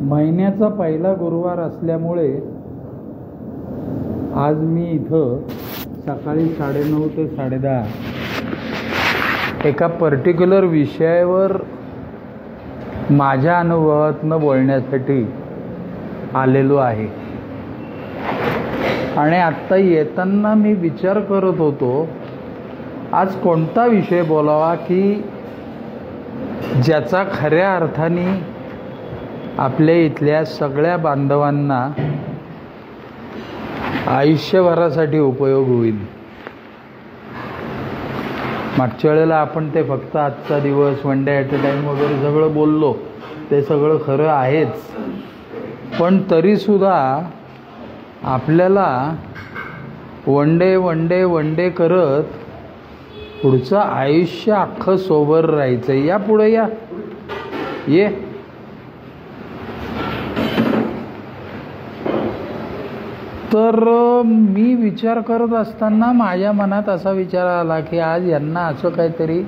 महिन्याचा पहिला गुरुवार असल्यामुळे आज मी इथं सकाळी 9:30 ते 10:30 एका पर्टिक्युलर विषयावर माझ्या अनुभवातनं बोलण्यासाठी आलेलो आहे. आणि आत्ता येताना मी विचार करत होतो आज कोणता विषय बोलावा की ज्याचा खऱ्या अर्थाने आपल्या इथल्या सगळ्या बांधवांना आयुष्यभरासाठी उपयोग होईल. मागच्या वेळेला आपण ते फक्त आजचा दिवस, one day at a time वगैरे सगळं बोललो, ते सगळं खरं आहेच. पण तरीसुद्धा आपल्याला वन डे करत पुढचं आयुष्य अख्खं सोबर राहायचं. या पुढे या ये. तर मी विचार करत असताना माझ्या मनात असा विचार आला की आज यांना असं काहीतरी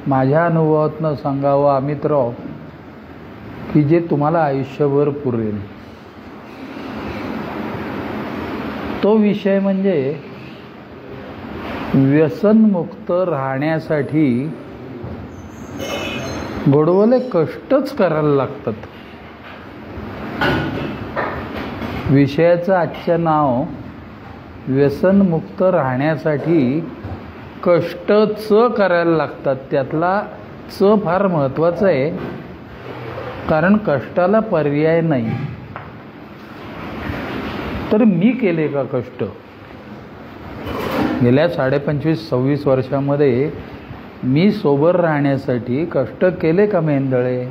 माझ्या अनुभवातनं सांगावं अमितराव की जे तुम्हाला आयुष्यभर पुरेल. तो विषय म्हणजे व्यसनमुक्त राहण्यासाठी गोडवले कष्टच करायला लागतात. विषयाचं आजचं नाव व्यसनमुक्त राहण्यासाठी कष्टच करायला लागतात. त्यातला च फार महत्त्वाचं आहे, कारण कष्टाला पर्याय नाही. तर मी केले का कष्ट? गेल्या 25-26 वर्षामध्ये मी सोबर राहण्यासाठी कष्ट केले का मेंदळे?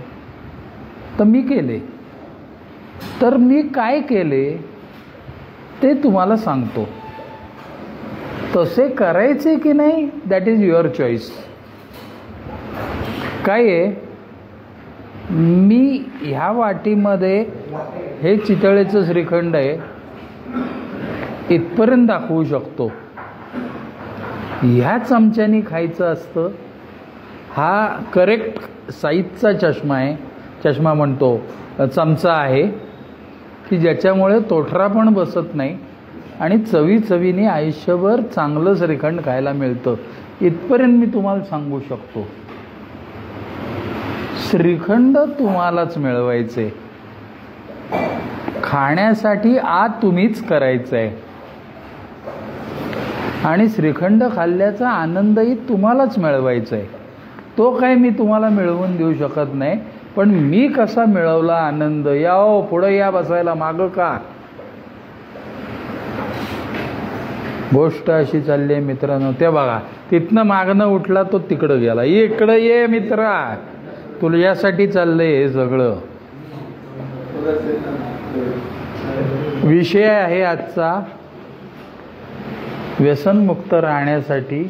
तर मी केले. तर मी काय केले ते तुम्हाला सांगतो. तसे करायचे की नाही दॅट इज युअर चॉईस. काय आहे, मी ह्या वाटीमध्ये हे चितळेचं श्रीखंड आहे इथपर्यंत दाखवू शकतो. ह्या चमच्यानी खायचं असतं. हा करेक्ट साईजचा चष्मा आहे, चष्मा म्हणतो चमचा आहे की ज्याच्यामुळे तोठरा पण बसत नाही आणि चवीने आयुष्यभर चांगलं श्रीखंड खायला मिळतं. इथपर्यंत मी तुम्हाला सांगू शकतो. श्रीखंड तुम्हालाच मिळवायचे, खाण्यासाठी आत तुम्हीच करायचं आहे आणि श्रीखंड खाल्ल्याचा आनंदही तुम्हालाच मिळवायचा आहे. तो काय मी तुम्हाला मिळवून देऊ शकत नाही, पण मी कसा मिळवला आनंद. या हो पुढं या, बसायला मागं का. गोष्ट अशी चालली आहे मित्रांनो. ते बघा तिथनं मागणं उठला तो तिकडं गेला. इकडं ये मित्रा, तुला यासाठी चाललंय हे सगळं. विषय आहे आजचा व्यसनमुक्त राहण्यासाठी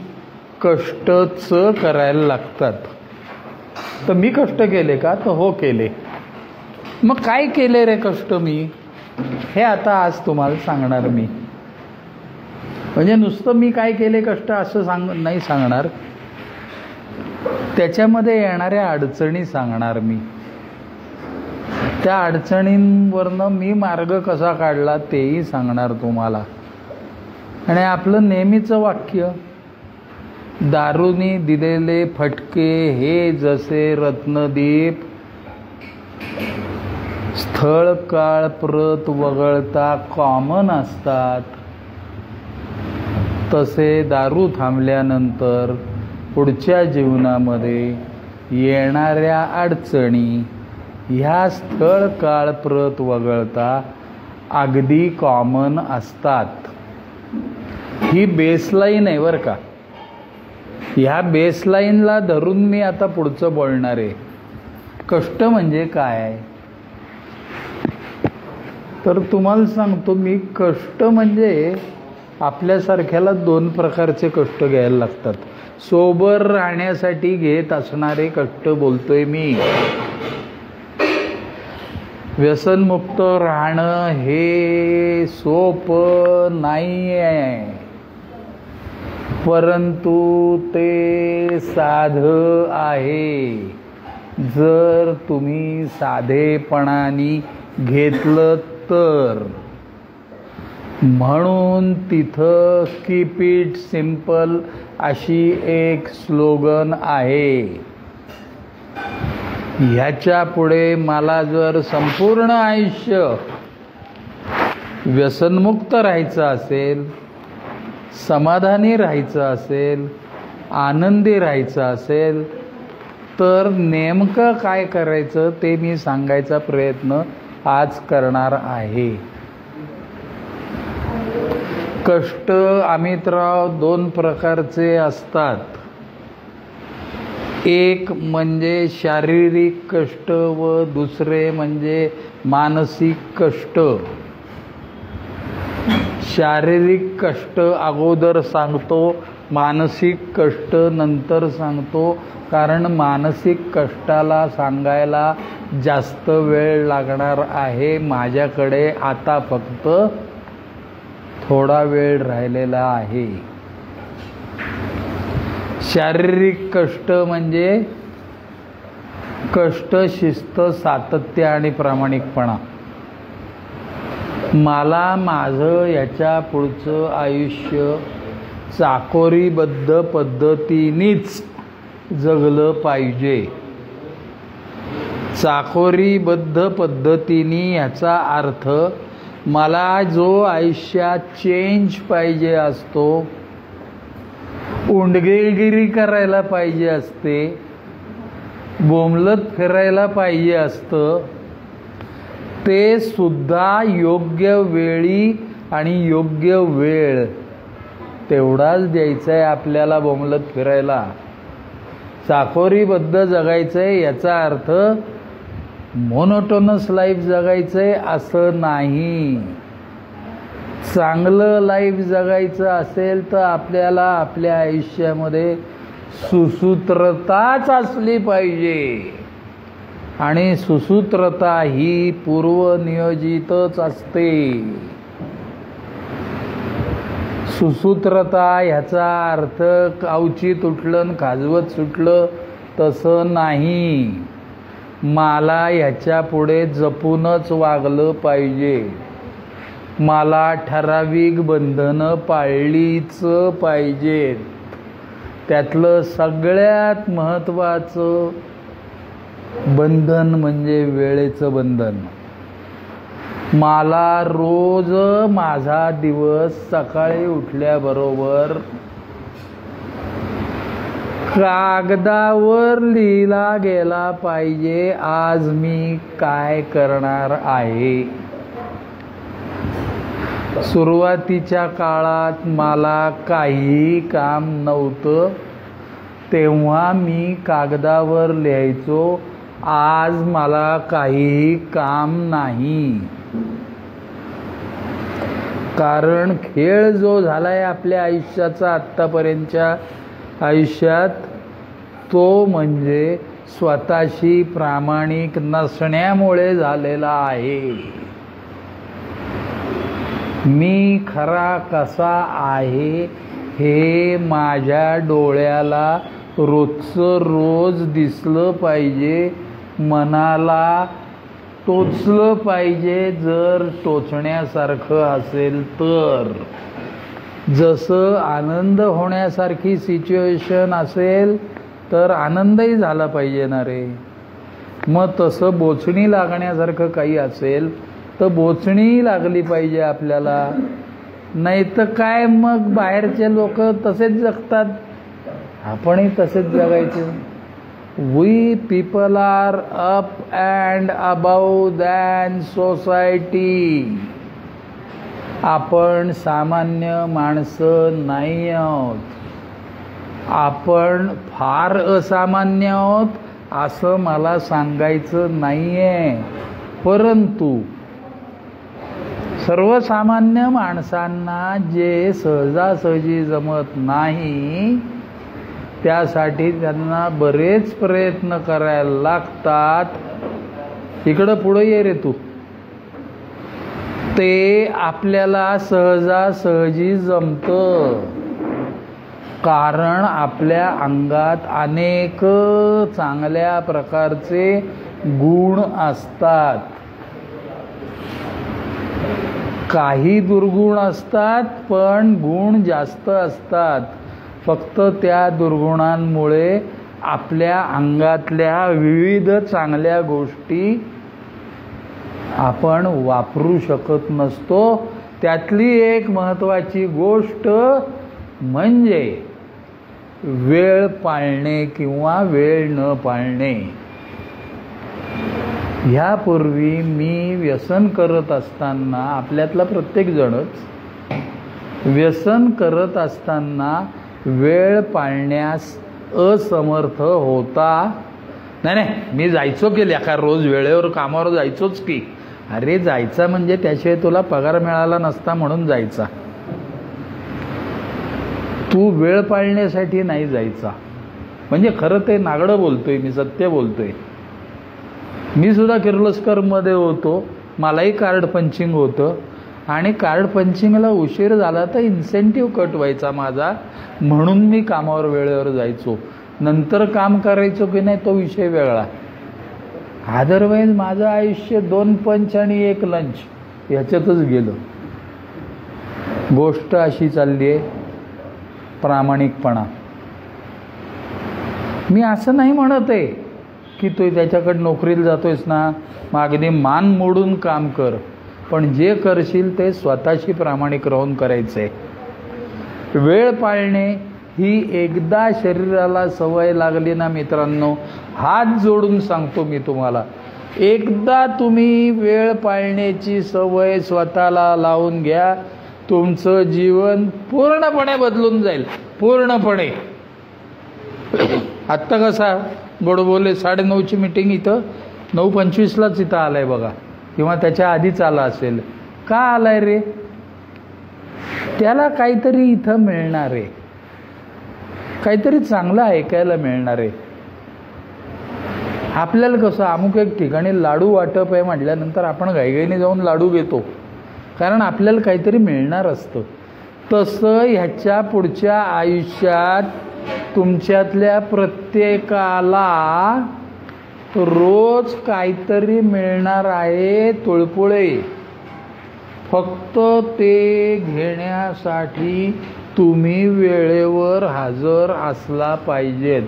कष्टच करायला लागतात. तर मी कष्ट केले का? तर हो केले. मग काय केले रे कष्ट मी? हे आता आज तुम्हाला सांगणार मी. म्हणजे नुसतं मी काय केले कष्ट असं नाही सांगणार, त्याच्यामध्ये येणाऱ्या अडचणी सांगणार मी. त्या अडचणींवरनं मी मार्ग कसा काढला तेही सांगणार तुम्हाला. आणि आपलं नेहमीचं वाक्य, दारूनी दिलेले फटके हे जसे रत्नदीप स्थळ काळ प्रत वगळता कॉमन असतात, तसे दारू थांबल्यानंतर पुढच्या जीवनामध्ये येणाऱ्या अडचणी ह्या स्थळ काळ प्रत वगळता अगदी कॉमन असतात. ही बेसलाईन आहे बरं का. ह्या बेसलाईनला धरून मी आता पुढचं बोलणार आहे. कष्ट म्हणजे काय तर तुम्हाला सांगतो मी. कष्ट म्हणजे आपल्यासारख्याला 2 प्रकारचे कष्ट घ्यायला लागतात. सोबर राहण्यासाठी घेत असणारे कष्ट बोलतोय मी. व्यसनमुक्त राहणं हे सोपं नाही आहे, परंतु ते साधं आहे. जर तुम्ही साधेपणाने घेतलं तर. म्हणून तिथं कीप इट सिम्पल अशी एक स्लोगन आहे. ह्याच्या पुढे मला जर संपूर्ण आयुष्य व्यसनमुक्त राहायचं असेल, समाधानी राहायचं असेल, आनंदी राहायचं असेल, तर नेमकं काय करायचं ते मी सांगायचा प्रयत्न आज करणार आहे. कष्ट अमितराव दोन प्रकारचे असतात. एक म्हणजे शारीरिक कष्ट व दुसरे म्हणजे मानसिक कष्ट. शारीरिक कष्ट अगोदर सांगतो, मानसिक कष्ट नंतर सांगतो, कारण मानसिक कष्टाला सांगायला जास्त वेळ लागणार आहे. माझ्याकडे आता फक्त थोडा वेळ राहिलेला आहे. शारीरिक कष्ट म्हणजे कष्ट, शिस्त, सातत्य आणि प्रामाणिकपणा. मला माझं याच्या पुढचं आयुष्य चाकोरीबद्ध पद्धतीनेच जगलं पाहिजे. चाकोरीबद्ध पद्धतीने याचा अर्थ मला जो आयुष्यात चेंज पाहिजे असतो, उंडगेगिरी करायला पाहिजे असते, बोंबलत फिरायला पाहिजे असतं, ते सुद्धा योग्य वेळी आणि योग्य वेळ तेवढाच द्यायचा आहे आपल्याला. बोंबलत फिरायला चाकोरीबद्ध जगायचं आहे याचा अर्थ मोनोटोनस लाईफ जगायचं आहे असं नाही. चांगलं लाईफ जगायचं असेल तर आपल्याला आपल्या आयुष्यामध्ये सुसूत्रताच असली पाहिजे. आणि सुसूत्रता ही पूर्वनियोजितच असते. सुसूत्रता ह्याचा अर्थ कावचीत उठलं खाजवत सुटलं तसं नाही. मला ह्याच्या पुढे जपूनच वागलं पाहिजे. मला ठराविक बंधनं पाळलीच पाहिजेत. त्यातलं सगळ्यात महत्त्वाचं बंधन म्हणजे वेळेचं बंधन. मला रोज माझा दिवस सकाळी उठल्याबरोबर कागदावर लिहिला गेला पाहिजे, आज मी काय करणार आहे. सुरुवातीच्या काळात मला काहीही काम नव्हतं तेव्हा मी कागदावर लिहायचो, आज मला काहीही काम नाही. कारण खेळ जो झालाय आपल्या आयुष्याचा आत्तापर्यंतच्या आयुष्यात, तो म्हणजे स्वतःशी प्रामाणिक नसण्यामुळे झालेला आहे. मी खरा कसा आहे हे माझ्या डोळ्याला रोजचं रोज दिसलं पाहिजे, मनाला टोचलं पाहिजे. जर टोचण्यासारखं असेल तर, जसं आनंद होण्यासारखी सिच्युएशन असेल तर आनंदही झाला पाहिजे ना रे. मग तसं बोचणी लागण्यासारखं काही असेल तर बोचणी लागली पाहिजे आपल्याला. नाही तर काय, मग बाहेरचे लोक तसेच जगतात, आपणही तसेच जगायचे. We people are up and above than society. आपण सामान्य माणसं नाही आहोत. आपण फार असामान्य आहोत असं मला सांगायचं नाही आहे, परंतु सर्वसामान्य माणसांना जे सहजासहजी जमत नाही त्यासाठी त्यांना बरेच प्रयत्न करायला लागतात. इकडं पुढं ये रे तू. ते आपल्याला सहजासहजी जमतं. कारण आपल्या अंगात अनेक चांगल्या प्रकारचे गुण असतात. काही दुर्गुण असतात पण गुण जास्त असतात. फक्त त्या दुर्गुणांमुळे आपल्या अंगातल्या विविध चांगल्या गोष्टी आपण वापरू शकत नसतो. त्यातली एक महत्त्वाची गोष्ट म्हणजे वेळ पाळणे किंवा वेळ न पाळणे. ह्यापूर्वी मी व्यसन करत असताना, आपल्यातला प्रत्येक जणच व्यसन करत असताना वेळ पाळण्यास असमर्थ होता. नाही, मी जायचो की लेखा, रोज वेळेवर कामावर जायचोच की. अरे जायचा म्हणजे त्याशिवाय तुला पगार मिळाला नसता म्हणून जायचा. तू वेळ पाळण्यासाठी नाही जायचा. म्हणजे खरं ते नागडं बोलतोय मी, सत्य बोलतोय. मी सुद्धा किर्लोस्करमध्ये होतो, मलाही कार्ड पंचिंग होतं आणि कार्ड पंचिंगला उशीर झाला तर इन्सेंटिव्ह कट व्हायचा माझा, म्हणून मी कामावर वेळेवर जायचो. नंतर काम करायचो की नाही तो विषय वेगळा. अदरवाईज माझं आयुष्य 2 पंच आणि 1 लंच ह्याच्यातच गेलं. गोष्ट अशी चालली आहे प्रामाणिकपणा. मी असं नाही म्हणत आहे की तू त्याच्याकडे नोकरीला जातोयस ना, मग अगदी मान मोडून काम कर, पण जे करशील ते स्वतःशी प्रामाणिक राहून करायचंय. वेळ पाळणे ही एकदा शरीराला सवय लागली ना मित्रांनो, हात जोडून सांगतो मी तुम्हाला, एकदा तुम्ही वेळ पाळण्याची सवय स्वतःला लावून घ्या, तुमचं जीवन पूर्णपणे बदलून जाईल. पूर्णपणे. आत्ता कसा गोडबोले 9:30ची मीटिंग इथं 9:25लाच इथं आलाय बघा, किंवा त्याच्या आधीच आला असेल. का आलाय रे? त्याला काहीतरी इथं मिळणार आहे, काहीतरी चांगलं ऐकायला मिळणार आहे. आपल्याला कसं अमुक एक ठिकाणी लाडू वाटप आहे म्हटल्यानंतर आपण घाईघाईने जाऊन लाडू घेतो, कारण आपल्याला काहीतरी मिळणार असतं. तसं ह्याच्या पुढच्या आयुष्यात तुमच्यातल्या प्रत्येकाला रोज काहीतरी मिळणार आहे तुळपुळे. फक्त ते घेण्यासाठी तुम्ही वेळेवर हजर असला पाहिजेत.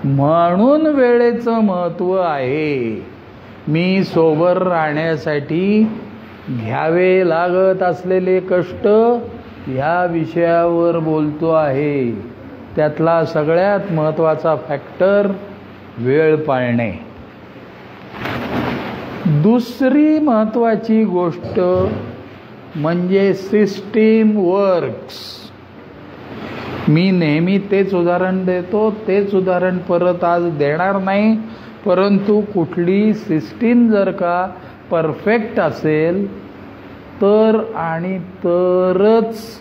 म्हणून वेळेचं महत्त्व आहे. मी सोबर राहण्यासाठी घ्यावे लागत असलेले कष्ट ह्या विषयावर बोलतो आहे. त्यातला सगळ्यात महत्त्वाचा फॅक्टर वेळ पाळणे. दुसरी महत्त्वाची गोष्ट म्हणजे सिस्टीम वर्क्स. मी नेहमी तेच उदाहरण देतो, तेच उदाहरण परत आज देणार नाही, परंतु कुठली सिस्टीम जर का परफेक्ट असेल तर आणि तरच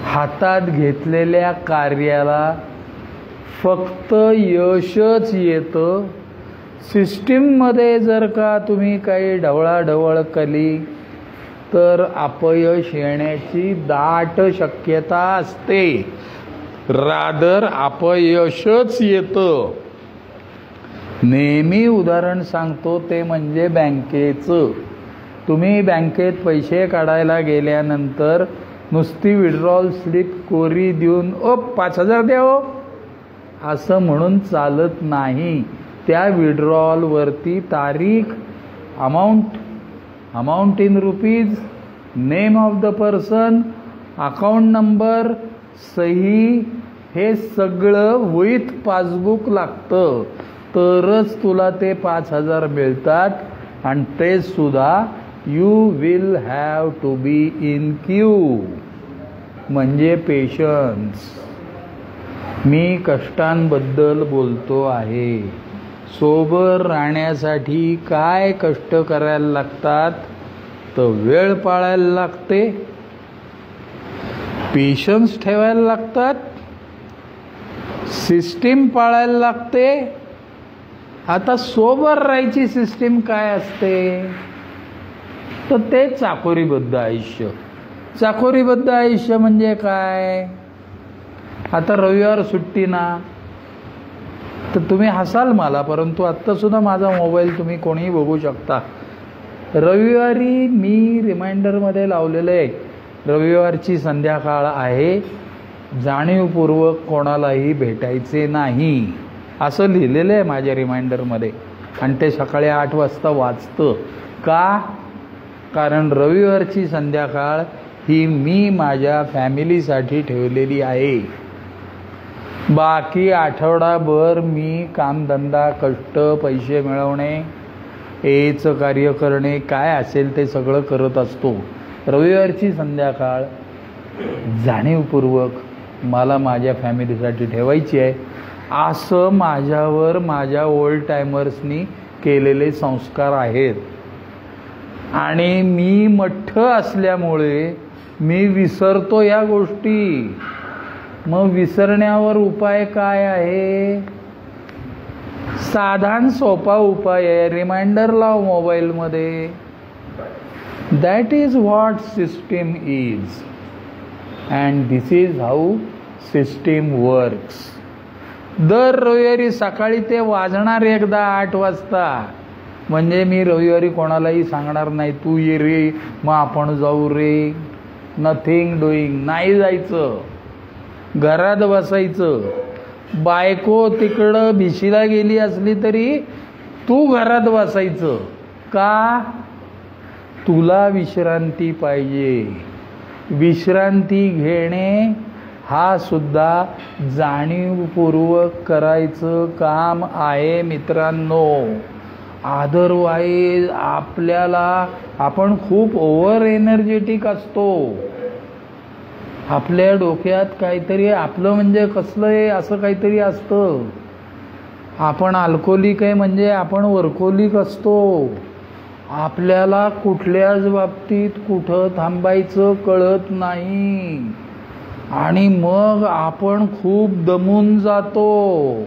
हातात घेतलेल्या कार्याला फक्त यशच येतं. सिस्टीममध्ये जर का तुम्ही काही ढवळाढवळ केली तर अपयश येण्याची दाट शक्यता असते. रादर अपयशच येतं. नेहमी उदाहरण सांगतो ते म्हणजे बँकेचं. तुम्ही बँकेत पैसे काढायला गेल्यानंतर नुसती विड्रॉल स्लिप कोरी देऊन 5,000 द्या हो असं म्हणून चालत नाही. त्या विड्रॉलवरती तारीख, amount in rupees, name of the person, account number, सही, हे सगळं विथ पासबुक लागतं. तरच तुला ते 5,000 मिळतात. आणि ते सुद्धा you will have to be in queue, म्हणजे पेशन्स. मी कष्टांबद्दल बोलतो आहे. सोबर राहण्यासाठी काय कष्ट करायला लागतात तर वेळ पाळायला लागते, पेशन्स ठेवायला लागतात, सिस्टीम पाळायला लागते. आता सोबर राहायची सिस्टीम काय असते तर ते चाकोरीबद्ध आयुष्य. चाकोरीबद्ध आयुष्य म्हणजे काय? आता रविवार सुट्टी ना, तर तुम्ही हसाल मला, परंतु आत्तासुद्धा माझा मोबाईल तुम्ही कोणीही बघू शकता. रविवारी मी रिमाइंडरमध्ये लावलेलं आहे, रविवारची संध्याकाळ आहे, जाणीवपूर्वक कोणालाही भेटायचे नाही, असं लिहिलेलं आहे माझ्या रिमाइंडरमध्ये. आणि ते सकाळी 8 वाजता वाचतं का? कारण रविवारची संध्याकाळ ही मी माझ्या फॅमिलीसाठी ठेवलेली आहे. बाकी आठवडाभर मी कामधंदा, कष्ट, पैसे मिळवणे, याचं कार्य करणे, काय असेल ते सगळं करत असतो. रविवारची संध्याकाळ जाणीवपूर्वक मला माझ्या फॅमिलीसाठी ठेवायची आहे, असं माझ्यावर माझ्या ओल्ड टायमर्सनी केलेले संस्कार आहेत. आणि मी मठ्ठ असल्यामुळे मी विसरतो या गोष्टी. मग विसरण्यावर उपाय काय आहे? साधारण सोपा उपाय आहे, रिमाइंडर लाव मोबाईलमध्ये. That is what system is and this is how system works. दर रविवारी सकाळी ते वाजणार एकदा 8 वाजता. म्हणजे मी रविवारी कोणालाही सांगणार नाही, तू ये रे, मग आपण जाऊ रे. नथिंग डुईंग, नाही जायचं, घरात बसायचं. बायको तिकडं भिशीला गेली असली तरी तू घरात बसायचं. का? तुला विश्रांती पाहिजे. विश्रांती घेणे हा सुद्धा जाणीवपूर्वक करायचं काम आहे मित्रांनो. अदरवाईज आपण खूप ओव्हर एनर्जेटिक असतो. आपल्या डोक्यात काहीतरी आपलं म्हणजे कसलं आहे असं काहीतरी असतं. आपण अल्कोहोलिक आहे म्हणजे आपण वर्कोहोलिक असतो. आपल्याला कुठल्याच बाबतीत कुठं थांबायचं कळत नाही. आणि मग आपण खूप दमून जातो.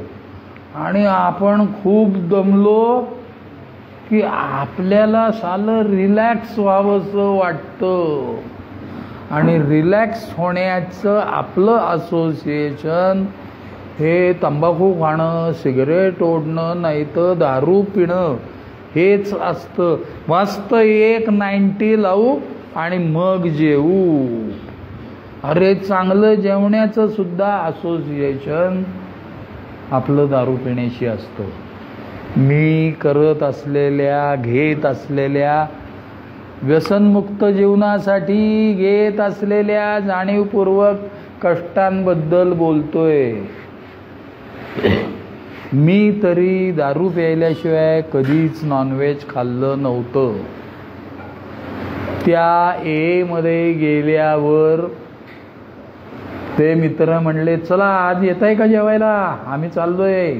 आणि आपण खूप दमलो की आपल्याला सालं रिलॅक्स व्हावंसं वाटतं. आणि रिलॅक्स होण्याचं आपलं असोसिएशन हे तंबाखू खाणं, सिगरेट ओढणं, नाही तर दारू पिणं हेच असतं. मस्त एक 90 लावू आणि मग जेवू. अरे चांगलं जेवण्याचं सुद्धा असोसिएशन आपलं दारू पिण्याशी असतं. मी करत असलेल्या, घेत असलेल्या, व्यसनमुक्त जीवनासाठी घेत असलेल्या जाणीवपूर्वक कष्टांबद्दल बोलतोय. मी तरी दारू प्यायल्याशिवाय कधीच नॉनव्हेज खाल्लं नव्हतं. त्या मध्ये गेल्यावर ते मित्र म्हणले, चला आज येत आहे का जेवायला? आम्ही चाललोय.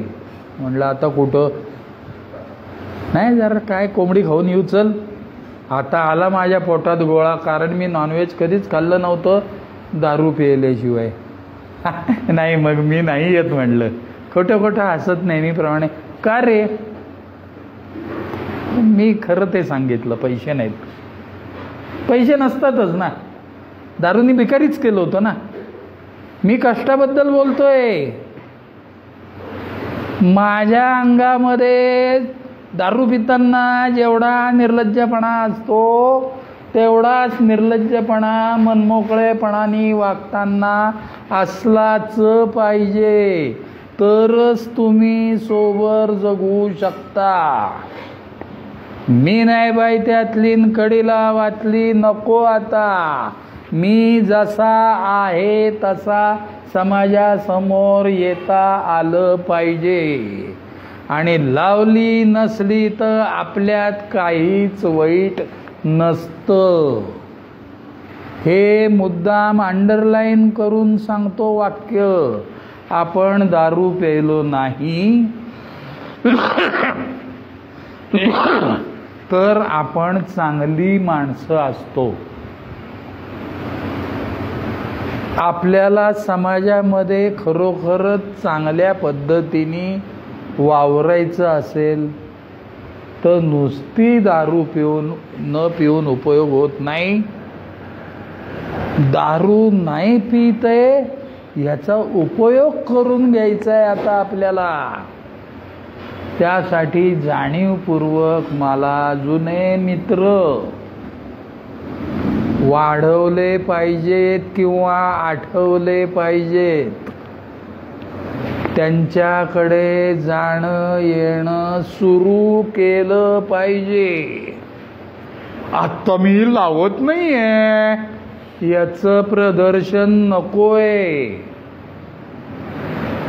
म्हणलं आता कुठं? नाही, जरा काय कोंबडी खाऊन येऊ, चल. आता आला माझ्या पोटात गोळा, कारण मी नॉनव्हेज कधीच खाल्लं नव्हतं दारू प्यायल्याशिवाय. नाही, मग मी नाही येत म्हणलं. खोटं खोटं हसत नेहमीप्रमाणे. का रे? मी खरं ते सांगितलं, पैसे नाहीत. पैसे नसतातच ना, दारूनी भिकारीच केलं होतं ना. मी कष्टाबद्दल बोलतोय. माझ्या अंगामध्ये दारू पिताना जेवढा निर्लज्जपणा असतो तेवढाच निर्लज्जपणा मनमोकळेपणाने वागताना असलाच पाहिजे, तरच तुम्ही सोबर जगू शकता. मी नाही बाई त्यातली कडीला वाचली, नको आता. मी जसा आहे तसा समाजासमोर येता आलं पाहिजे. आणि लावली नसली तर आपल्यात काहीच वाईट नसतं. हे मुद्दाम अंडरलाईन करून सांगतो वाक्य. आपण दारू प्यायलो नाही तर आपण चांगली माणसं असतो. आपल्याला समाजामध्ये खरोखरच चांगल्या पद्धतीने वावरायचं असेल तर नुसती दारू पिऊन उपयोग होत नाही. दारू नाही पिते ह्याचा उपयोग करून घ्यायचा आहे आता आपल्याला. त्यासाठी जाणीवपूर्वक मला जुने मित्र वाढवले पाहिजेत किंवा आठवले पाहिजेत. त्यांच्याकडे जाणं येणं सुरू केलं पाहिजे. आता मी लावत नाहीये याचं प्रदर्शन नकोय.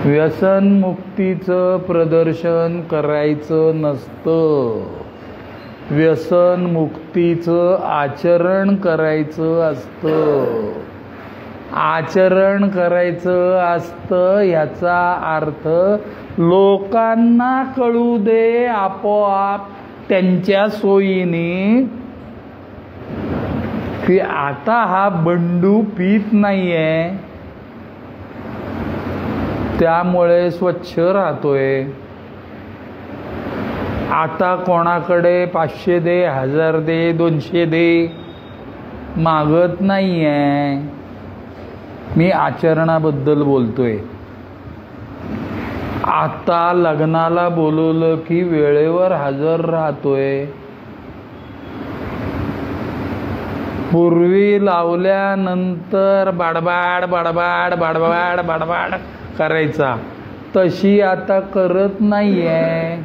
व्यसनमुक्तीचं प्रदर्शन करायचं नसतं. व्यसनमुक्तीचं आचरण करायचं असतं. आचरण करायचं असतं ह्याचा अर्थ लोकांना कळू दे आपोआप त्यांच्या सोयीने की आता हा बंडू पीत नाहीये, त्यामुळे स्वच्छ राहतोय. आता कोणाकडे 500 दे, 1000 दे, 200 दे मागत नाहीये. मी आचरणाबद्दल बोलतोय. आता लग्नाला बोलवलं की वेळेवर हजर राहतोय. पूर्वी लावल्यानंतर बडबाड बडबाड बडबाड बडबाड करायचा, तशी आता करत नाहीये.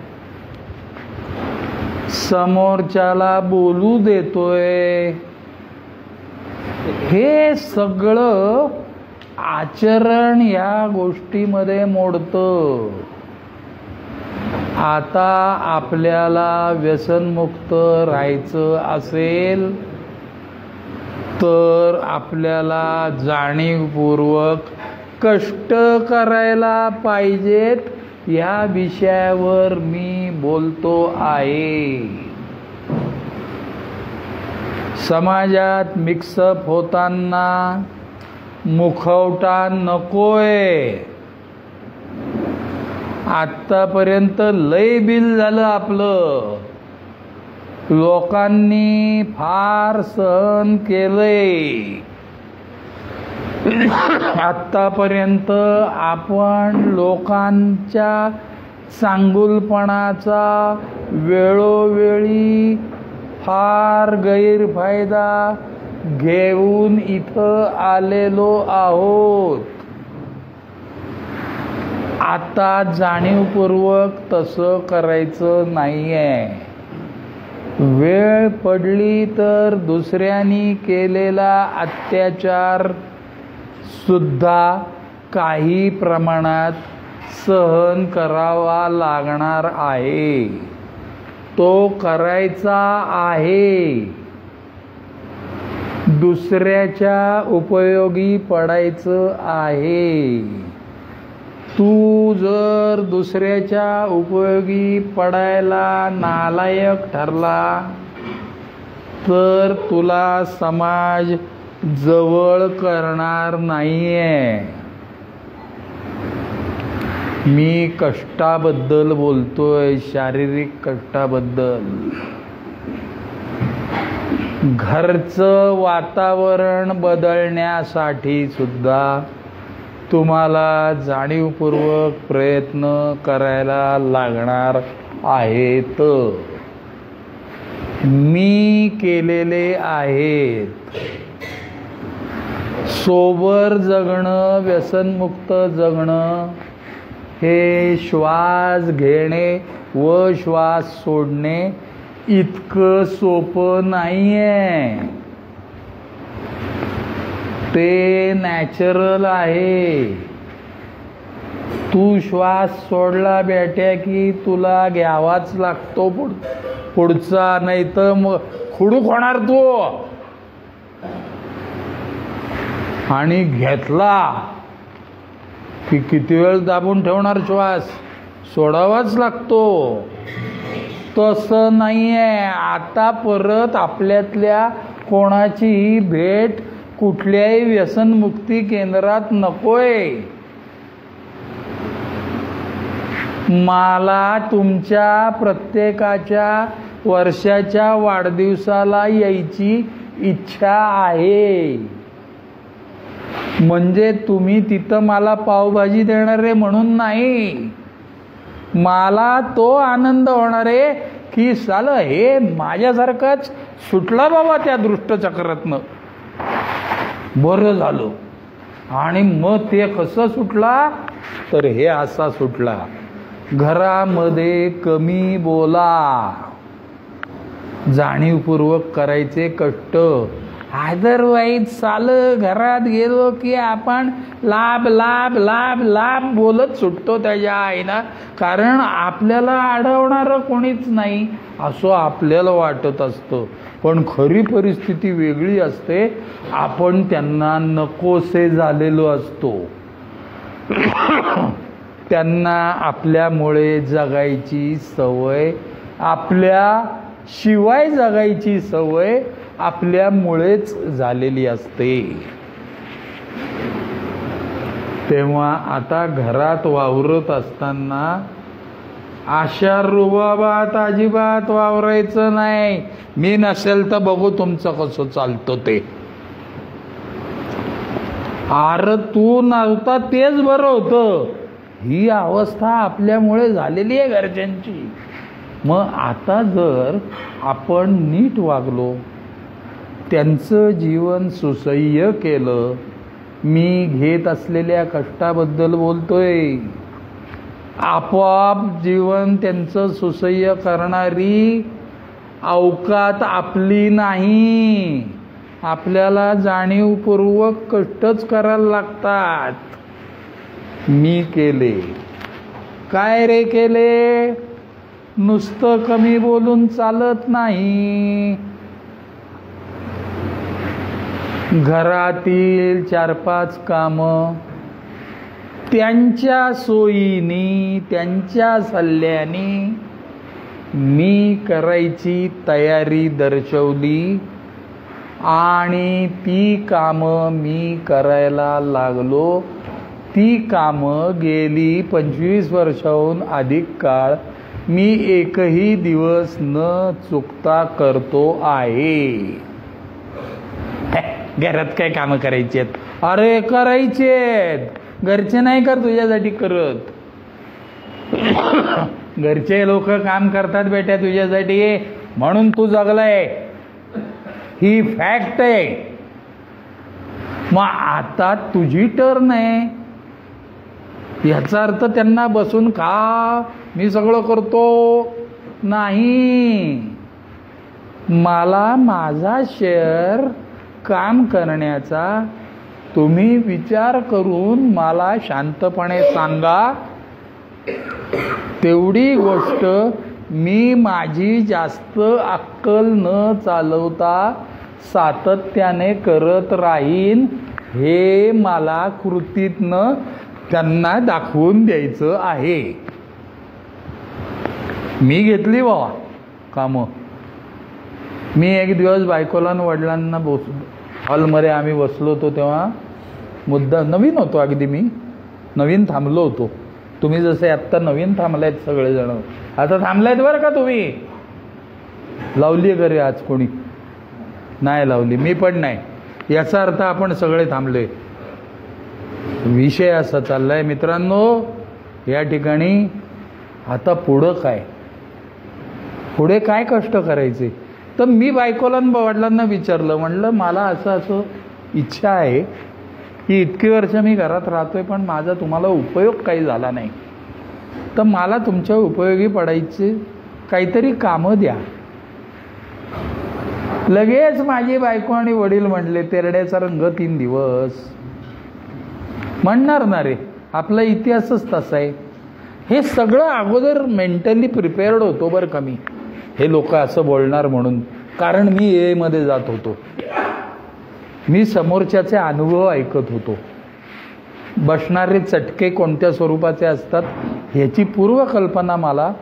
समोरच्याला बोलू देतोय. हे सगळं आचरण या गोष्टीमध्ये मोडतं. आता आपल्याला व्यसनमुक्त राहायचं असेल तर आपल्याला जाणीवपूर्वक कष्ट करायला पाहिजेत. या विषयावर मी बोलतो आहे. समाजात मिक्सअप होताना मुखवटा नकोय. आत्तापर्यंत लय बिल झालं आपलं. लोकांनी फार सहन केलंय. आत्तापर्यंत आपण लोकांच्या चांगुलपणाचा वेळोवेळी फार गैरफायदा घेऊन इथं आलेलो आहोत. आता जाणीवपूर्वक तसं करायचं नाहीये. वेळ पडली तर दुसऱ्यांनी केलेला अत्याचार सुद्धा काही प्रमाणात सहन करावा लागणार आहे. तो करायचा आहे. दुसऱ्याच्या उपयोगी पडायचं आहे. तू जर दुसऱ्याच्या उपयोगी पडायला नालायक ठरला तर तुला समाज जवळ करणार नाहीये. मी कष्टाबद्दल बोलतोय, शारीरिक कष्टाबद्दल. घरचं वातावरण बदलण्यासाठी सुद्धा तुम्हाला जाणीवपूर्वक प्रयत्न करायला लागणार आहेत. मी केलेले आहेत. सोबर जगणं, व्यसनमुक्त जगणं हे श्वास घेणे व श्वास सोडणे इतकं सोपं नाहीये. ते नॅचरल आहे. तू श्वास सोडला बेट्या की तुला घ्यावाच लागतो पुढचा, नाही तर मग खुडूक होणार तू. आणि घेतला की किती वेळ दाबून ठेवणार श्वास, सोडावाच लागतो. तसं नाहीये. आता परत आपल्यातल्या कोणाचीही भेट कुठल्याही व्यसनमुक्ती केंद्रात नकोय. मला तुमच्या प्रत्येकाच्या वर्षाच्या वाढदिवसाला यायची इच्छा आहे. म्हणजे तुम्ही तिथं मला पावभाजी देणार आहे म्हणून नाही, मला तो आनंद होणार आहे की साल हे माझ्यासारखाच सुटला बाबा त्या दुष्टचक्रातनं, बरं झालं. आणि मग ते कसं सुटला तर हे असा सुटला, घरामध्ये कमी बोला, जाणीवपूर्वक करायचे कष्ट. अदरवाईज साल घरात गेलो की आपण लाभ लाभ लाभ लाभ बोलत सुटतो त्याच्या आईना, कारण आपल्याला अडवणारं कोणीच नाही असं आपल्याला वाटत असतं. पण खरी परिस्थिती वेगळी असते, आपण त्यांना नकोसे झालेलो असतो. त्यांना आपल्यामुळे जगायची सवय, आपल्या शिवाय जगायची सवय आपल्यामुळेच झालेली असते. तेव्हा आता घरात वावरत असताना अशा रुबाबात अजिबात वावरायचं नाही. मी नसेल तर बघू तुमचं कसं चालतं ते. अरे तू नव्हता तेच बरं होतं, ही अवस्था आपल्यामुळे झालेली आहे घरच्यांची. मग आता जर आपण नीट वागलो, त्यांचं जीवन सुसह्य केलं, मी घेत असलेल्या कष्टाबद्दल बोलतोय, आपोआप जीवन त्यांचं सुसह्य करणारी अवकात आपली नाही. आपल्याला जाणीवपूर्वक कष्टच करायला लागतात. मी केले काय रे केले, नुसतं कमी बोलून चालत नाही. घरातील 4-5 कामं त्यांच्या सोयीनी, त्यांच्या सल्ल्याने मी करायची तयारी दर्शवली आणि ती कामं मी करायला लागलो. ती कामं गेली 25 वर्षाहून अधिक काळ मी एकही दिवस न चुकता करतो आहे. घरात काय कामं करायची आहेत? अरे करायचे आहेत, घरचे नाही कर तुझ्यासाठी करत. घरचे लोक काम करतात बेटा तुझ्यासाठी, म्हणून तू जगलाय, ही फॅक्ट आहे. मग आता तुझी टर्न आहे. याचा अर्थ त्यांना बसून खा मी सगळं करतो नाही. मला माझा शेअर काम करण्याचा तुम्ही विचार करून मला शांतपणे सांगा. तेवढी गोष्ट मी माझी जास्त अक्कल न चालवता सातत्याने करत राहीन, हे मला कृतीतनं त्यांना दाखवून द्यायचं आहे. मी घेतली बाबा कामं. मी एक दिवस बायकोला आणि वडिलांना हॉलमध्ये आम्ही बसलो होतो, तेव्हा मुद्दा नवीन होतो, अगदी मी नवीन थांबलो होतो. तुम्ही जसे आत्ता नवीन थांबलायत सगळेजण, आता थांबलायत बरं का तुम्ही. लावली घरी आज कोणी नाही लावली, मी पण नाही. याचा अर्थ आपण सगळे थांबले. विषय असा चाललाय मित्रांनो या ठिकाणी, आता पुढं काय, पुढे काय कष्ट करायचे. तर मी बायकोला वडिलांना विचारलं, म्हणलं मला असं इच्छा आहे की इतकी वर्ष मी घरात राहतोय पण माझा तुम्हाला उपयोग काही झाला नाही, तर मला तुमच्या उपयोगी पडायचे काहीतरी कामं द्या. लगेच माझी बायको आणि वडील म्हणले, तेरड्याचा रंग 3 दिवस. म्हणणार ना रे, आपला इतिहासच तसा आहे. हे सगळं अगोदर मेंटली प्रिपेअर्ड होतो बरं का मी, हे लोक असं बोलणार म्हणून. कारण मी ए मध्ये जात होतो, मी समोरच्याचे अनुभव ऐकत होतो. बसणारे चटके कोणत्या स्वरूपाचे असतात ह्याची पूर्वकल्पना मला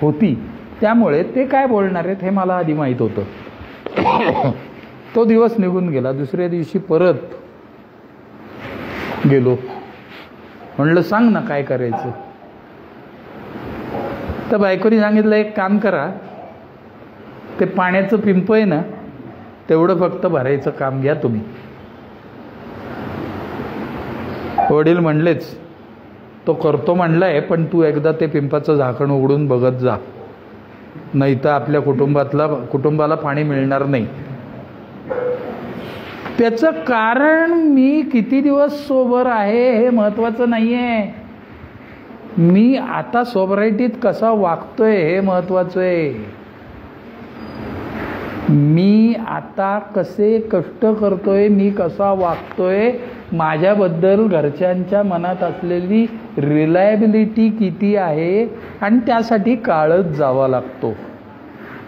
होती, त्यामुळे ते काय बोलणार आहेत हे मला आधी माहीत होतं. तो दिवस निघून गेला. दुसऱ्या दिवशी परत गेलो, म्हणलं सांग ना काय करायचं. तर बायकोनी सांगितलं, एक काम करा, ते पाण्याचं पिंप आहे ना तेवढं फक्त भरायचं काम घ्या तुम्ही. वडील म्हणलेच, तो करतो म्हणलाय, पण तू एकदा ते पिंपाचं झाकण उघडून बघत जा, नाही तर आपल्या कुटुंबाला पाणी मिळणार नाही. त्याचं कारण मी किती दिवस सोबर आहे हे महत्वाचं नाहीये, मी आता सोबरायटीत कसा वागतोय हे महत्वाचं आहे. मी आता कसे कष्ट करतोय, मी कसा वागतोय, माझ्याबद्दल घरच्यांच्या मनात असलेली रिलायबिलिटी किती आहे, आणि त्यासाठी काळच जावा लागतो.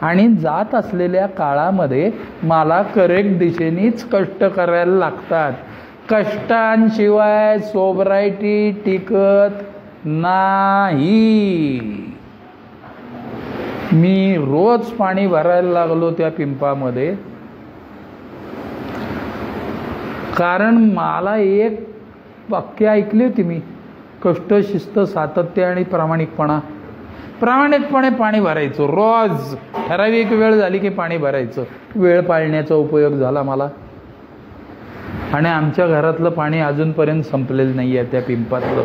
आणि जात असलेल्या काळामध्ये मला करेक्ट दिशेनेच कष्ट करायला लागतात. कष्टांशिवाय सोबरायटी टिकत नाही. मी रोज पाणी भरायला लागलो त्या पिंपामध्ये, कारण मला एक वाक्य ऐकली होती मी, कष्ट, शिस्त, सातत्य आणि प्रामाणिकपणे पाणी भरायचं. रोज ठराविक वेळ झाली की पाणी भरायचं. वेळ पाळण्याचा उपयोग झाला मला. आणि आमच्या घरातलं पाणी अजूनपर्यंत संपलेलं नाही आहे त्या पिंपातलं.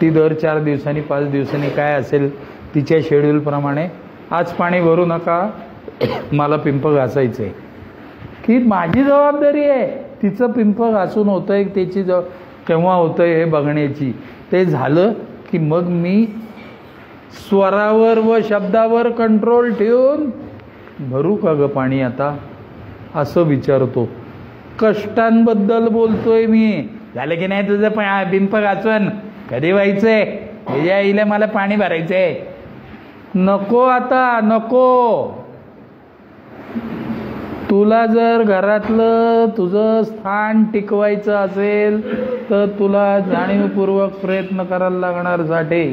ती दर 4 दिवसांनी 5 दिवसांनी काय असेल तिच्या शेड्यूलप्रमाणे, आज पाणी भरू नका, मला पिंप घासायचं आहे, की माझी जबाबदारी आहे. तिचं पिंप घासून होतंय, त्याची केव्हा होतंय हे बघण्याची. ते झालं की मग मी स्वरावर व शब्दावर कंट्रोल ठेवून भरू का ग पाणी आता, असं विचारतो. कष्टांबद्दल बोलतोय मी. झालं की नाही तुझं पिंप घासून, कधी व्हायचंय, त्याच्या आईला मला पाणी भरायचंय. नको आता, नको. तुला जर घरातलं तुझं स्थान टिकवायचं असेल तर तुला जाणीवपूर्वक प्रयत्न करायला लागणार साठी.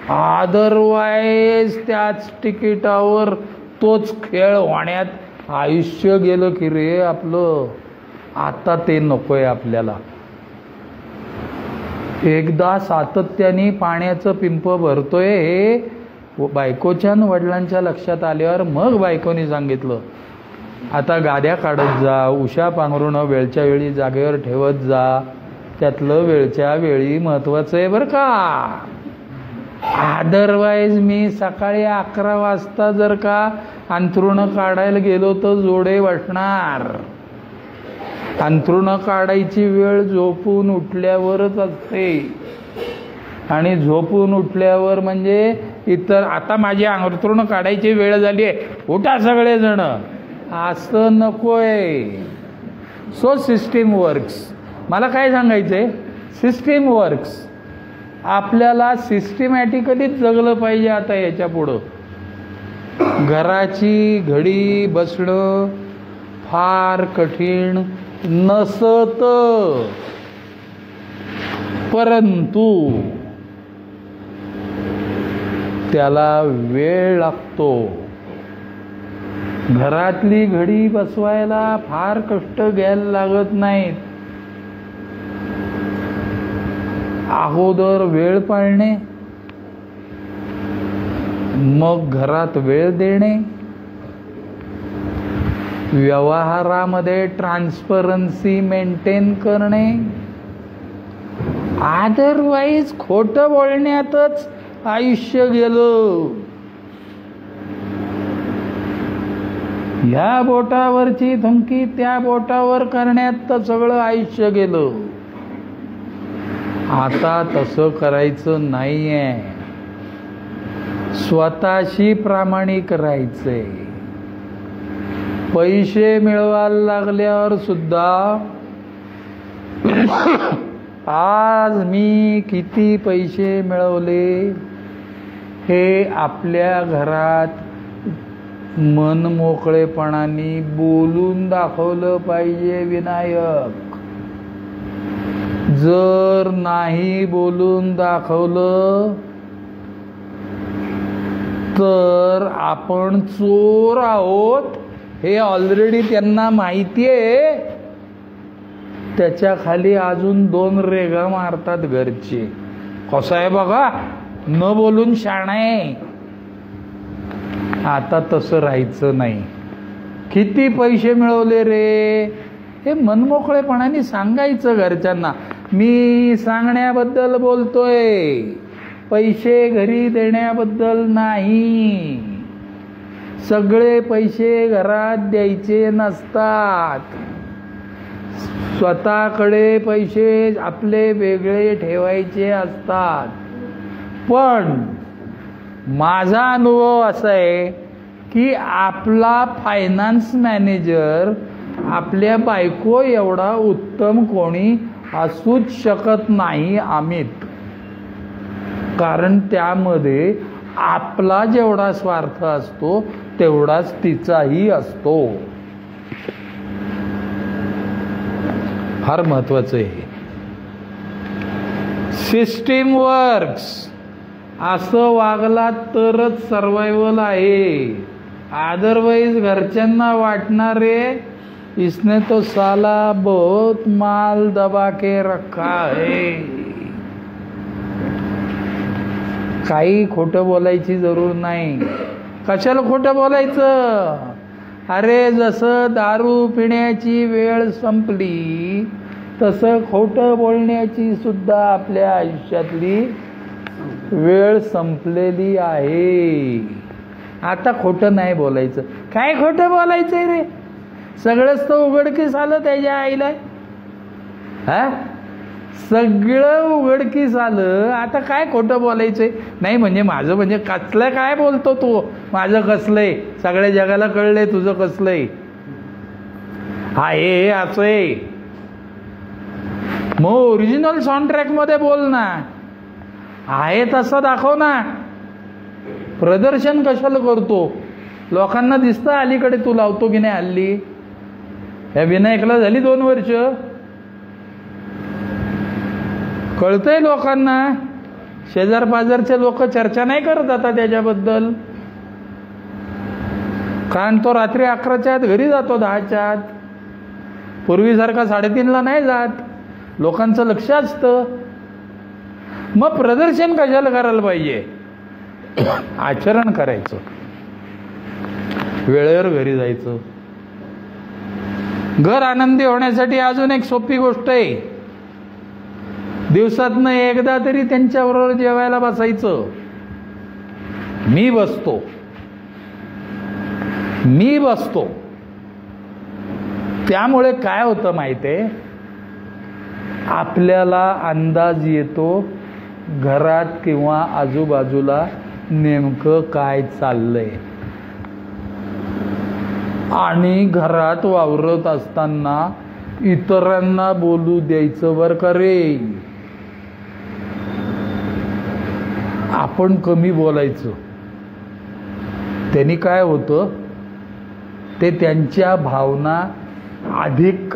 अदरवाईज त्याच तिकिटावर तोच खेळ होण्यात आयुष्य गेलं की रे आपलं. आता ते नकोय आपल्याला. एकदा सातत्याने पाण्याचं पिंप भरतोय हे बायकोच्या वडिलांच्या लक्षात आल्यावर मग बायकोनी सांगितलं, आता गाद्या काढत जा, उशा पांघरुणं वेळच्या वेळी जागेवर ठेवत जा, त्यातलं वेळच्या वेळी महत्वाचं आहे बरं का. अदरवाईज मी सकाळी 11 वाजता जर का अंथरुणं काढायला गेलो तर जोडे वाटणार. अंथरुणं काढायची वेळ झोपून उठल्यावरच असते, आणि झोपून उठल्यावर म्हणजे इतर, आता माझी अंथरुणं काढायची वेळ झाली आहे, उठा सगळेजण, असं नकोय. So system works. मला काय सांगायचंय, सिस्टीम वर्क्स. आपल्याला सिस्टमॅटिकलीच जगलं पाहिजे आता याच्या पुढं. घराची घडी बसणं फार कठीण नसत, परंतु त्याला वेळ लागतो. घरातली घडी बसवायला फार कष्ट घ्यायला लागत नाहीत. अगोदर वेळ पाळणे, मग घरात वेळ देणे, व्यवहारामध्ये ट्रान्सपरन्सी मेंटेन करणे. अदरवाईज खोटं बोलण्यातच आयुष्य गेलं. ह्या बोटावरची धमकी त्या बोटावर करण्यात तर सगळं आयुष्य गेलं. आता तसं करायचं नाहीये. स्वतःशी प्रामाणिक राहायचंय. पैसे मिळवायला लागल्यावर सुद्धा आज मी किती पैसे मिळवले हे आपल्या घरात मनमोकळेपणाने बोलून दाखवलं पाहिजे विनायक. जर नाही बोलून दाखवलं तर आपण चोर आहोत हे ऑलरेडी त्यांना माहिती आहे. त्याच्या खाली अजून 2 रेगा मारतात घरचे. कसं आहे बघा, न बोलून शाणा आहे. आता तसं राहायचं नाही. किती पैसे मिळवले रे हे मनमोकळेपणाने सांगायचं घरच्यांना. मी सांगण्याबद्दल बोलतोय, पैसे घरी देण्याबद्दल नाही. सगळे पैसे घरात द्यायचे नसतात. स्वतःकडे पैसे आपले वेगळे ठेवायचे असतात. पण माझा अनुभव असा आहे की आपला फायनान्स मॅनेजर आपल्या बायको एवढा उत्तम कोणी असूच शकत नाही अमित. कारण त्यामध्ये आपला जेवढा स्वार्थ असतो तेवढाच तिचाही असतो. फार महत्वाचं आहे. System works. असं वागला तरच सर्वायवल आहे. अदरवाईज घरच्यांना वाटणारे इसने तो साला बहुत माल दबा के रखा है. काही खोटं बोलायची जरूर नाही. कशाला खोटं बोलायचं? अरे जसं दारू पिण्याची वेळ संपली तसं खोटं बोलण्याची सुद्धा आपल्या आयुष्यातली वेळ संपलेली आहे. आता खोटं नाही बोलायचं. काय खोटं बोलायचंय रे? सगळंच तर उघडकीस आलं त्याच्या आईला. हा, सगळं उघडकीस आलं. आता काय खोटं बोलायचंय? नाही म्हणजे माझं म्हणजे कसलं काय बोलतो तू? माझं कसलंय? सगळ्या जगाला कळलंय तुझं कसलंय. हा हे असं आहे. मग ओरिजिनल साऊंड ट्रॅक मध्ये बोल ना. आहे तसं दाखव ना. प्रदर्शन कशाला करतो? लोकांना दिसतं अलीकडे तू लावतो की नाही हल्ली. या विनायकला झाली 2 वर्ष. कळतंय लोकांना. शेजार पाजारचे लोक चर्चा नाही करत आता त्याच्याबद्दल. कारण तो रात्री 11च्या आत घरी जातो, 10च्या आत. पूर्वीसारखा 3:30ला नाही जात. लोकांचं लक्ष असतं. मग प्रदर्शन कशाला करायला पाहिजे? आचरण करायचं, वेळेवर घरी जायचं. घर आनंदी होण्यासाठी अजून एक सोपी गोष्ट आहे. दिवसातनं एकदा तरी त्यांच्याबरोबर जेवायला बसायचं. मी बसतो. त्यामुळे काय होतं माहितीये, आपल्याला अंदाज येतो घरात किंवा आजूबाजूला नेमकं काय चाललंय. आणि घरात वावरत असताना इतरांना बोलू द्यायचं बरं का रे. आपण कमी बोलायचं. त्यांनी काय होतं, ते त्यांच्या भावना अधिक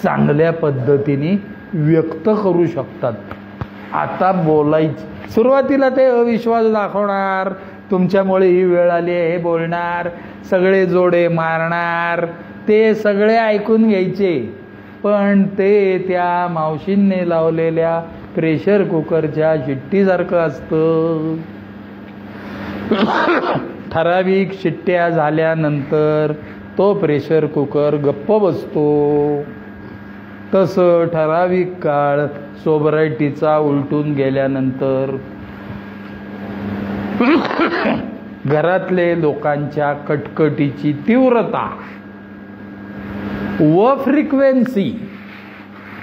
चांगल्या पद्धतीने व्यक्त करू शकतात. आता बोलायचं सुरुवातीला ते अविश्वास दाखवणार, तुमच्यामुळे ही वेळ आली हे बोलणार, सगळे जोडे मारणार, ते सगळे ऐकून घ्यायचे. पण ते त्या मावशींनी लावलेल्या प्रेशर कुकरच्या शिट्टीसारखं असतं. ठराविक शिट्ट्या झाल्यानंतर तो प्रेशर कुकर गप्प बसतो. तसं ठराविक काळ सोबरायटीचा उलटून गेल्यानंतर घरातले लोकांच्या कटकटीची तीव्रता व फ्रिक्वेन्सी,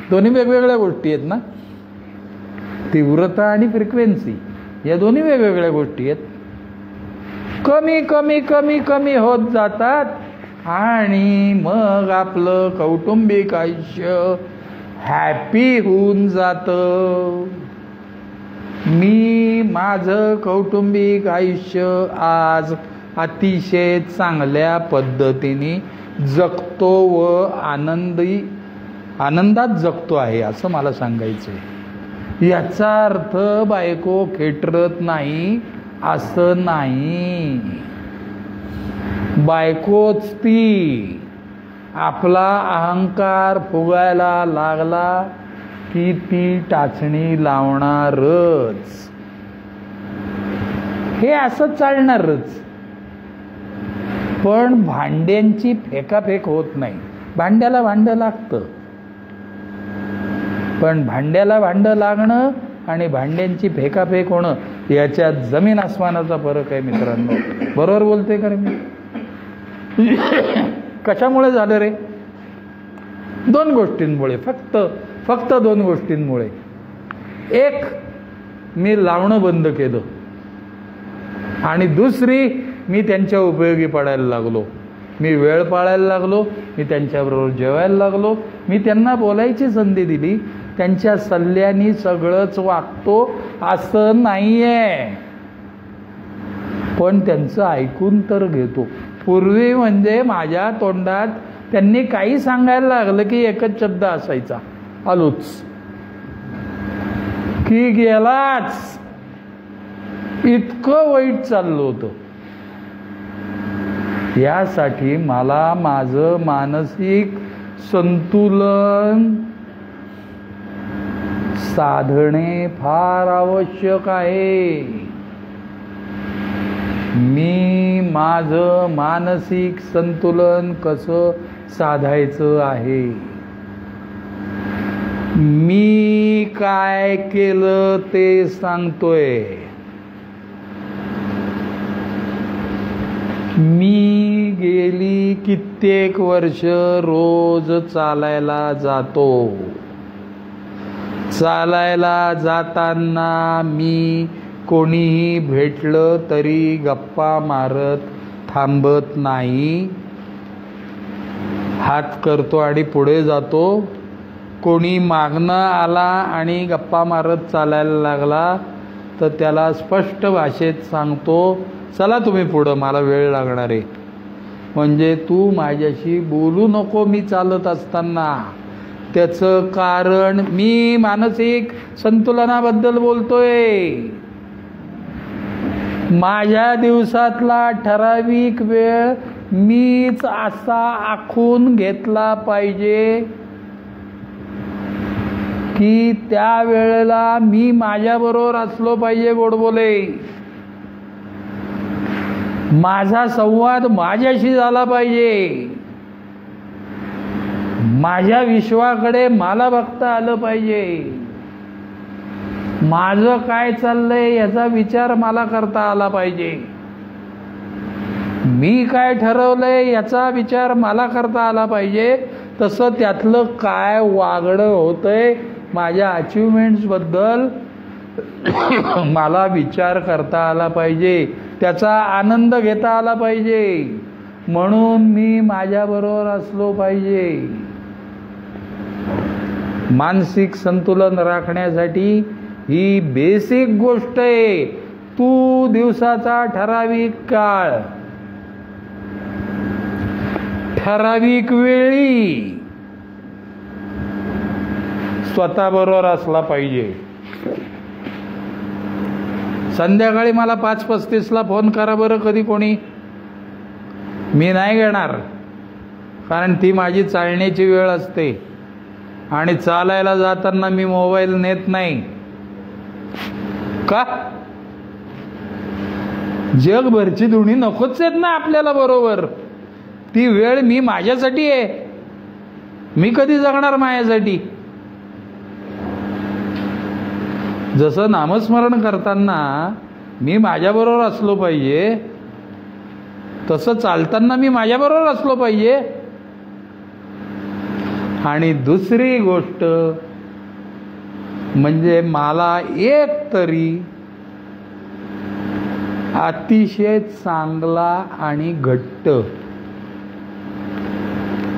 दोन्ही वेगवेगळ्या गोष्टी आहेत ना. तीव्रता आणि फ्रिक्वेन्सी या दोन्ही वेगवेगळ्या गोष्टी आहेत. कमी कमी कमी कमी होत जातात आणि मग आपलं कौटुंबिक आयुष्य हॅपी होऊन जातं. मी माझं कौटुंबिक आयुष्य आज अतिशय चांगल्या पद्धतीने जगतो व आनंदात जगतो आहे असं मला सांगायचं आहे. याचा अर्थ बायको खेटरत नाही असं नाही. बायकोच ती. आपला अहंकार फुगायला लागला की ती टाचणी लावणारच. हे असं चालणारच. पण भांड्यांची फेकाफेक होत नाही. भांड्याला भांडं लागतं. पण भांड्याला भांडं लागणं आणि भांड्यांची फेकाफेक होणं याच्यात जमीन आसमानाचा फरक आहे मित्रांनो. बरोबर बोलते का रे मी? कशामुळे झालं रे? 2 गोष्टींमुळे, फक्त 2 गोष्टींमुळे. एक, मी लावणं बंद केलं, आणि दुसरी, मी त्यांच्या उपयोगी पडायला लागलो. मी वेळ पाळायला लागलो, मी त्यांच्याबरोबर जेवायला लागलो, मी त्यांना बोलायची संधी दिली. त्यांच्या सल्ल्यानी सगळंच वागतो असं नाहीये, पण त्यांचं ऐकून तर घेतो. पूर्वी म्हणजे माझ्या तोंडात त्यांनी काही सांगायला लागलं की एकच शब्द असायचा, आलोच की गेलाच. इतकं वाईट चाललं होतं. यासाठी मला माझं मानसिक संतुलन साधणे फार आवश्यक आहे. मी माझं मानसिक संतुलन कसं साधायचं आहे, मी काय केलं ते सांगतोय. मी गेली कित्येक वर्ष रोज चालायला जातो. चालायला जाताना मी कोणीही भेटलं तरी गप्पा मारत थांबत नाही, हात करतो आणि पुढे जातो. कोणी मागणं आला आणि गप्पा मारत चालायला लागला तर त्याला स्पष्ट भाषेत सांगतो, चला तुम्ही पुढं, मला वेळ लागणार आहे. म्हणजे तू माझ्याशी बोलू नको मी चालत असताना. त्याचं कारण मी मानसिक संतुलनाबद्दल बोलतोय. माझ्या दिवसातला ठराविक वेळ मीच असा आखून घेतला पाहिजे की त्या वेळेला मी माझ्याबरोबर असलो पाहिजे. गोडबोले, माझा संवाद माझ्याशी झाला पाहिजे. माझ्या विश्वाकडे मला बघता आलं पाहिजे. माझं काय चाललंय याचा विचार मला करता आला पाहिजे. मी काय ठरवलंय याचा विचार मला करता आला पाहिजे. तसं त्यातलं काय वागणं होतंय माझ्या अचिव्हमेंट्स बद्दल मला विचार करता आला पाहिजे, त्याचा आनंद घेता आला पाहिजे. म्हणून मी माझ्याबरोबर असलो पाहिजे. मानसिक संतुलन राखण्यासाठी ही बेसिक गोष्ट आहे. तू दिवसाचा ठराविक काळ, ठराविक वेळी स्वतःबरोबर असला पाहिजे. संध्याकाळी मला 5:35 फोन करा बरं कधी कोणी. मी नाही घेणार, कारण ती माझी चालण्याची वेळ असते आणि चालायला जाताना मी मोबाईल नेत नाही. का? जगभरची दुनी नकोच आहेत ना आपल्याला बरोबर. ती वेळ मी माझ्यासाठी आहे. मी कधी जगणार माझ्यासाठी? जसं नामस्मरण करताना मी माझ्याबरोबर असलो पाहिजे, तसं चालताना मी माझ्याबरोबर असलो पाहिजे. आणि दुसरी गोष्ट म्हणजे मला एक तरी अतिशय चांगला आणि घट्ट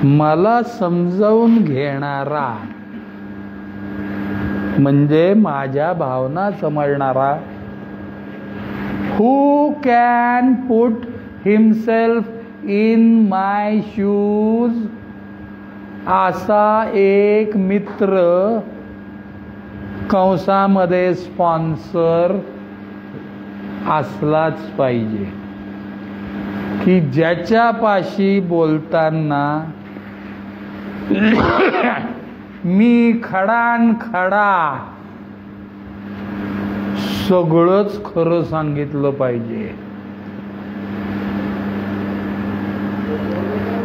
मला समजावून घेणारा, म्हणजे माझ्या भावना समजणारा, who can put himself in my shoes, असा एक मित्र कंसामध्ये स्पॉन्सर असलाच पाहिजे की ज्याच्यापाशी बोलताना मी खडान खडा सगळंच खरं सांगितलं पाहिजे.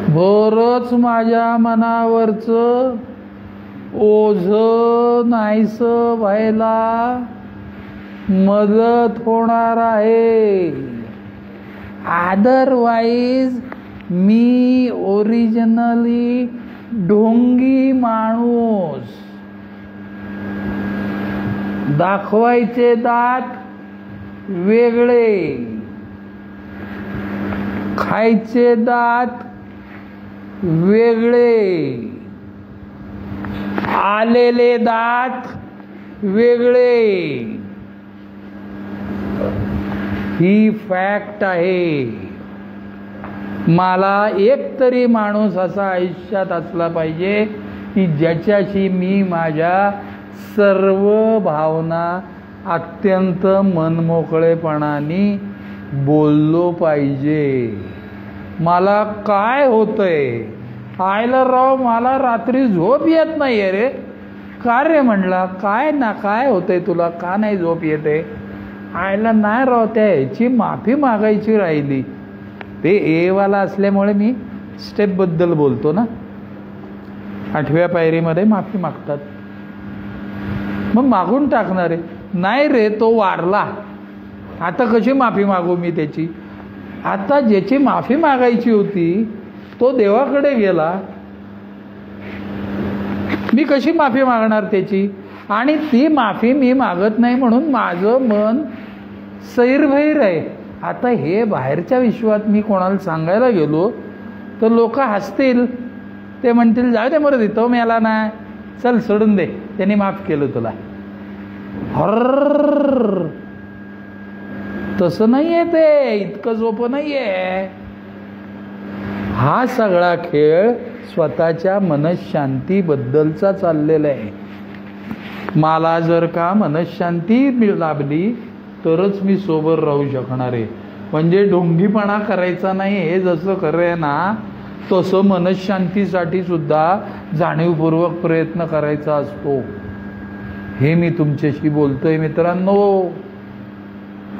बरंच माझ्या मनावरचं ओझं नाहीसं व्हायला मदत होणार आहे. अदरवाईज मी ओरिजिनली ढोंगी माणूस. दाखवायचे दात वेगळे, खायचे दात वेगळे, आलेले दात वेगळे. ही फॅक्ट आहे. मला एक तरी माणूस असा आयुष्यात असला पाहिजे की ज्याच्याशी मी माझ्या सर्व भावना अत्यंत मनमोकळेपणाने बोललो पाहिजे. मला काय होतंय आयला राव, मला रात्री झोप येत नाही रे. का रे म्हणला, काय ना काय होतंय तुला, का नाही झोप येते? आयला नाही राव, त्या ह्याची माफी मागायची राहिली. ते एवाला असल्यामुळे मी स्टेपबद्दल बोलतो ना. 8व्या पायरीमध्ये माफी मागतात. मग मागून टाकणारे नाही रे, तो वारला, आता कशी माफी मागू मी त्याची? आता ज्याची माफी मागायची होती तो देवाकडे गेला, मी कशी माफी मागणार त्याची? आणि ती माफी मी मागत नाही म्हणून माझं मन सैरभैर आहे. आता हे बाहेरच्या विश्वात मी कोणाला सांगायला गेलो तर लोक हसतील. ते म्हणतील जाऊ दे मरू दे, तो मेला ना, चल सोडून दे, त्यांनी माफ केलं तुला. हर तसं नाहीये, ते इतकं सोपं नाहीये. हा सगळा खेळ स्वतःच्या मनशांतीबद्दलचा चाललेला आहे. मला जर का मनशांती लाभली तरच मी सोबर राहू शकणार आहे. म्हणजे ढोंगीपणा करायचा नाही, हे जसं खरं ना तसं मनशांतीसाठी सुद्धा जाणीवपूर्वक प्रयत्न करायचा असतो. हे मी तुमच्याशी बोलतोय मित्रांनो.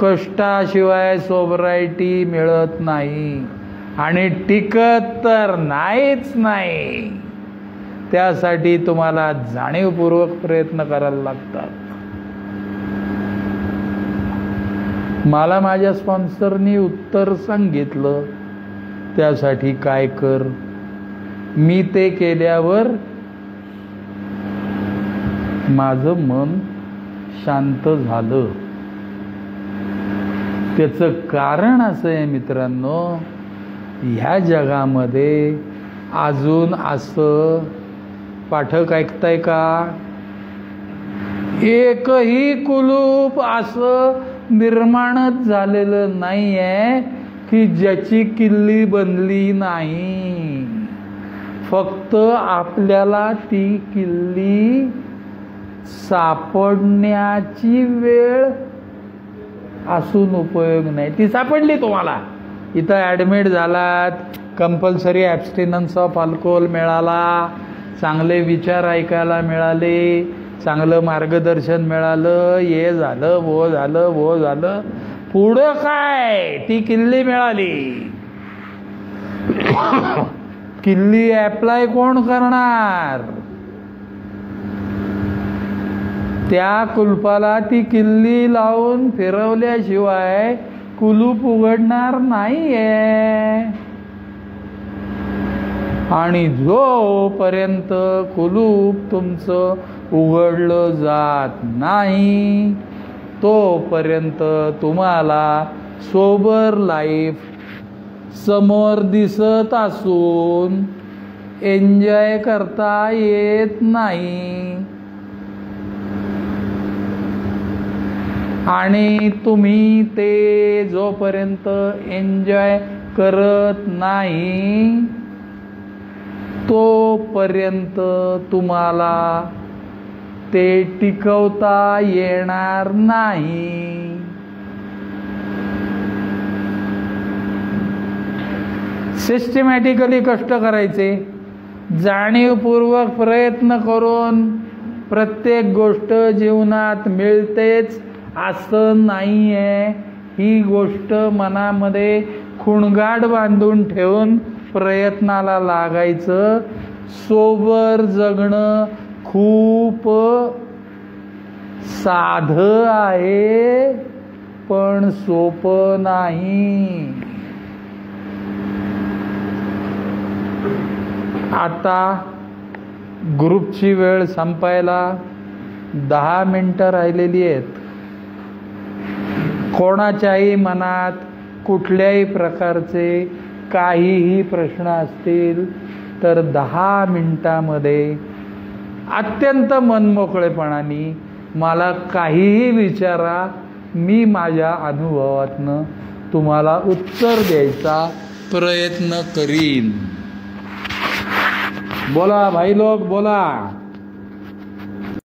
कष्टाशिवाय सोबरायटी मिळत नाही आणि टिकत तर नाहीच नाही. त्यासाठी तुम्हाला जाणीवपूर्वक प्रयत्न करायला लागतात. मला माझ्या स्पॉन्सरनी उत्तर सांगितलं, त्यासाठी काय कर. मी ते केल्यावर माझं मन शांत झालं. त्याचं कारण असं आहे मित्रांनो, ह्या जगामध्ये अजून असं, पाठक ऐकताय का, एकही कुलूप असं निर्माणच झालेलं नाही आहे की ज्याची किल्ली बनली नाही. फक्त आपल्याला ती किल्ली सापडण्याची वेळ असून उपयोग नाही. ती सापडली तुम्हाला, इथं ॲडमिट झालात, कंपल्सरी ॲब्स्टिनन्स ऑफ अल्कोहोल मिळाला, चांगले विचार ऐकायला मिळाले, चांगलं मार्गदर्शन मिळालं, हे झालं, वो झालं, वो झालं, पुढं काय? ती किल्ली मिळाली. किल्ली ॲप्लाय कोण करणार? त्या कुलपाला ती किल्ली लावून फिरवल्याशिवाय कुलूप उघडणार नाहीये. आणि जोपर्यंत कुलूप तुमचं उघडलं जात नाही तोपर्यंत तुम्हाला सोबर लाईफ समोर दिसत असून एन्जॉय करता येत नाही. आणि तुम्ही ते जोपर्यंत एन्जॉय करत नाही तोपर्यंत तुम्हाला ते टिकवता येणार नाही. सिस्टमॅटिकली कष्ट करायचे, जाणीवपूर्वक प्रयत्न करून प्रत्येक गोष्ट जीवनात मिळतेच असं नाही आहे. ही गोष्ट मनामध्ये खुणगाड बांधून ठेवून प्रयत्नाला लागायचं. सोबर जगणं खूप साधं आहे पण सोपं नाही. आता ग्रुपची वेळ संपायला 10 मिनिटं राहिलेली आहेत. कोणाच्याही मनात कुठल्याही प्रकारचे काहीही प्रश्न असतील तर 10 मिनिटामध्ये अत्यंत मनमोकळेपणाने मला काहीही विचारा, मी माझ्या अनुभवातनं तुम्हाला उत्तर द्यायचा प्रयत्न करीन. बोला भाई लोग, बोला.